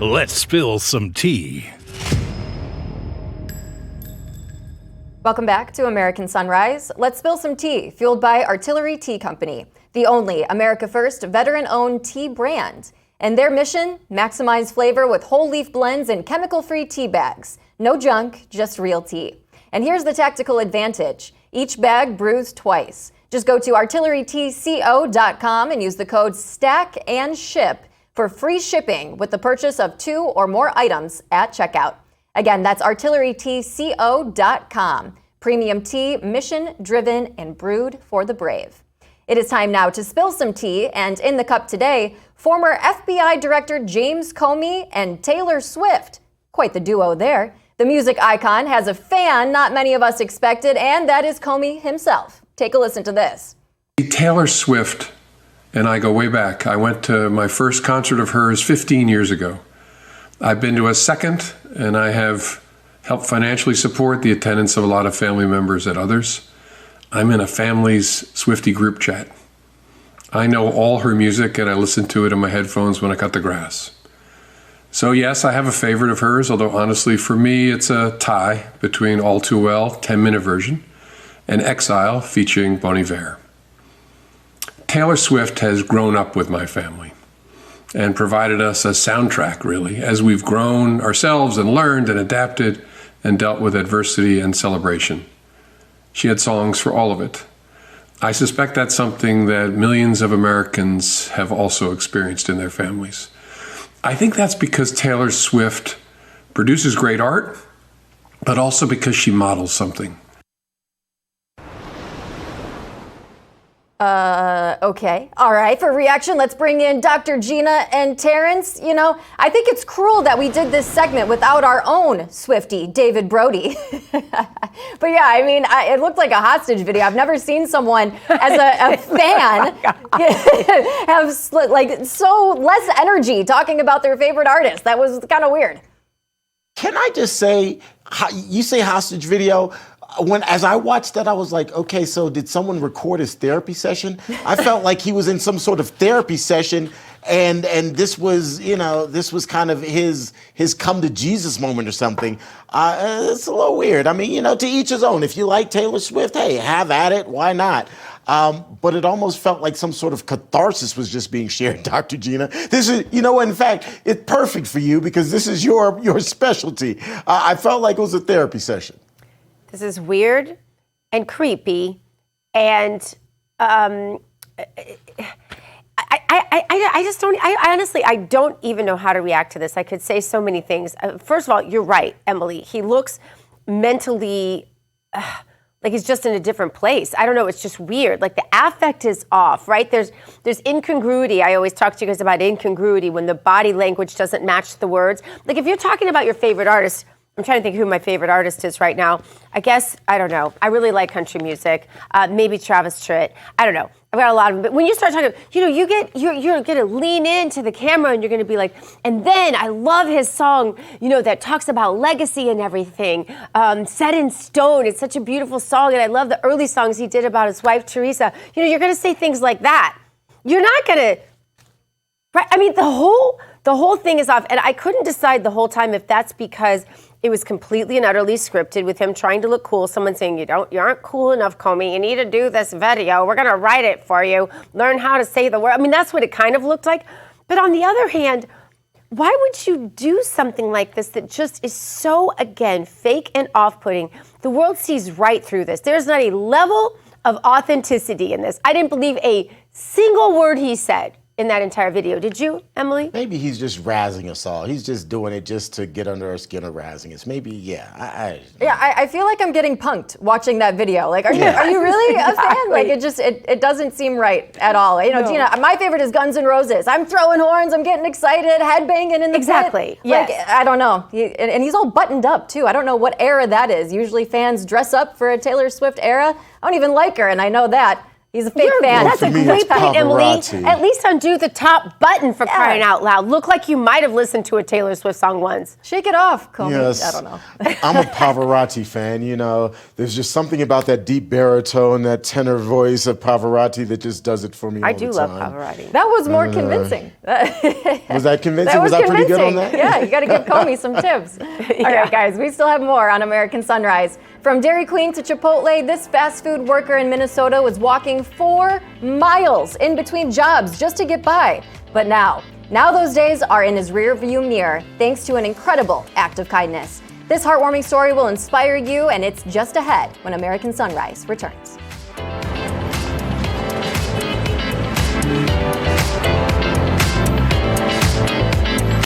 Let's spill some tea. Welcome back to American Sunrise. Let's spill some tea, fueled by Artillery Tea Company, the only America First veteran-owned tea brand. And their mission, maximize flavor with whole leaf blends and chemical-free tea bags. No junk, just real tea. And here's the tactical advantage. Each bag brews twice. Just go to artilleryteaco.com and use the code STACKANDSHIP for free shipping with the purchase of 2 or more items at checkout. Again, that's artilleryteaco.com. Premium tea, mission-driven and brewed for the brave. It is time now to spill some tea, and in the cup today, former FBI Director James Comey and Taylor Swift. Quite the duo there. The music icon has a fan not many of us expected, and that is Comey himself. Take a listen to this. Taylor Swift and I go way back. I went to my first concert of hers 15 years ago. I've been to a second, and I have helped financially support the attendance of a lot of family members at others. I'm in a family's Swifty group chat. I know all her music, and I listen to it in my headphones when I cut the grass. So yes, I have a favorite of hers, although honestly for me it's a tie between All Too Well, 10-minute version, and Exile featuring Bon Iver. Taylor Swift has grown up with my family and provided us a soundtrack, really, as we've grown ourselves and learned and adapted and dealt with adversity and celebration. She had songs for all of it. I suspect that's something that millions of Americans have also experienced in their families. I think that's because Taylor Swift produces great art, but also because she models something. Okay. All right. For reaction, let's bring in Dr. Gina and Terrence. You know, I think it's cruel that we did this segment without our own Swifty, David Brody. But yeah, I mean, it looked like a hostage video. I've never seen someone as a fan have like so less energy talking about their favorite artist. That was kind of weird. Can I just say, you say hostage video? As I watched that, I was like, okay, so did someone record his therapy session? I felt like he was in some sort of therapy session, and this was, this was kind of his come to Jesus moment or something. It's a little weird. I mean, to each his own. If you like Taylor Swift, hey, have at it. Why not? But it almost felt like some sort of catharsis was just being shared, Dr. Gina. This is, in fact, it's perfect for you because this is your specialty. I felt like it was a therapy session. This is weird and creepy, and I just don't. I honestly don't even know how to react to this. I could say so many things. First of all, you're right, Emily. He looks mentally like he's just in a different place. I don't know. It's just weird. Like the affect is off, right? There's incongruity. I always talk to you guys about incongruity when the body language doesn't match the words. Like if you're talking about your favorite artist. I'm trying to think who my favorite artist is right now. I guess, I don't know. I really like country music. Maybe Travis Tritt. I don't know. I've got a lot of them. But when you start talking, you're going to lean into the camera and you're going to be like, and then I love his song, that talks about legacy and everything. Set in Stone. It's such a beautiful song. And I love the early songs he did about his wife, Teresa. You're going to say things like that. You're not going to, right? I mean, the whole thing is off. And I couldn't decide the whole time if that's because it was completely and utterly scripted with him trying to look cool. Someone saying, you aren't cool enough, Comey. You need to do this video. We're going to write it for you. Learn how to say the word. I mean, that's what it kind of looked like. But on the other hand, why would you do something like this that just is so, again, fake and off-putting? The world sees right through this. There's not a level of authenticity in this. I didn't believe a single word he said in that entire video. Did you, Emily? Maybe he's just razzing us all. He's just doing it just to get under our skin or razzing us. Maybe, yeah. I feel like I'm getting punked watching that video. Like, are you really a fan? Like, it doesn't seem right at all. No. Gina, my favorite is Guns N' Roses. I'm throwing horns. I'm getting excited, headbanging in the Exactly. pit. Yes. Like, I don't know. And he's all buttoned up too. I don't know what era that is. Usually fans dress up for a Taylor Swift era. I don't even like her, and I know that. He's a fake fan. That's a For me, great it's point, Emily. paparazzi. At least undo the top button for crying out loud. Look like you might have listened to a Taylor Swift song once. Shake it off, Comey. Yes. I don't know. I'm a Pavarotti fan, you know. There's just something about that deep baritone, that tenor voice of Pavarotti that just does it for me I all do the love time. Pavarotti. That was more convincing. Was that convincing? That was I pretty good on convincing. that? Yeah, you got to give Comey some tips. All right, guys, we still have more on American Sunrise. From Dairy Queen to Chipotle, this fast food worker in Minnesota was walking 4 miles in between jobs just to get by. But now those days are in his rearview mirror thanks to an incredible act of kindness. This heartwarming story will inspire you, and it's just ahead when American Sunrise returns.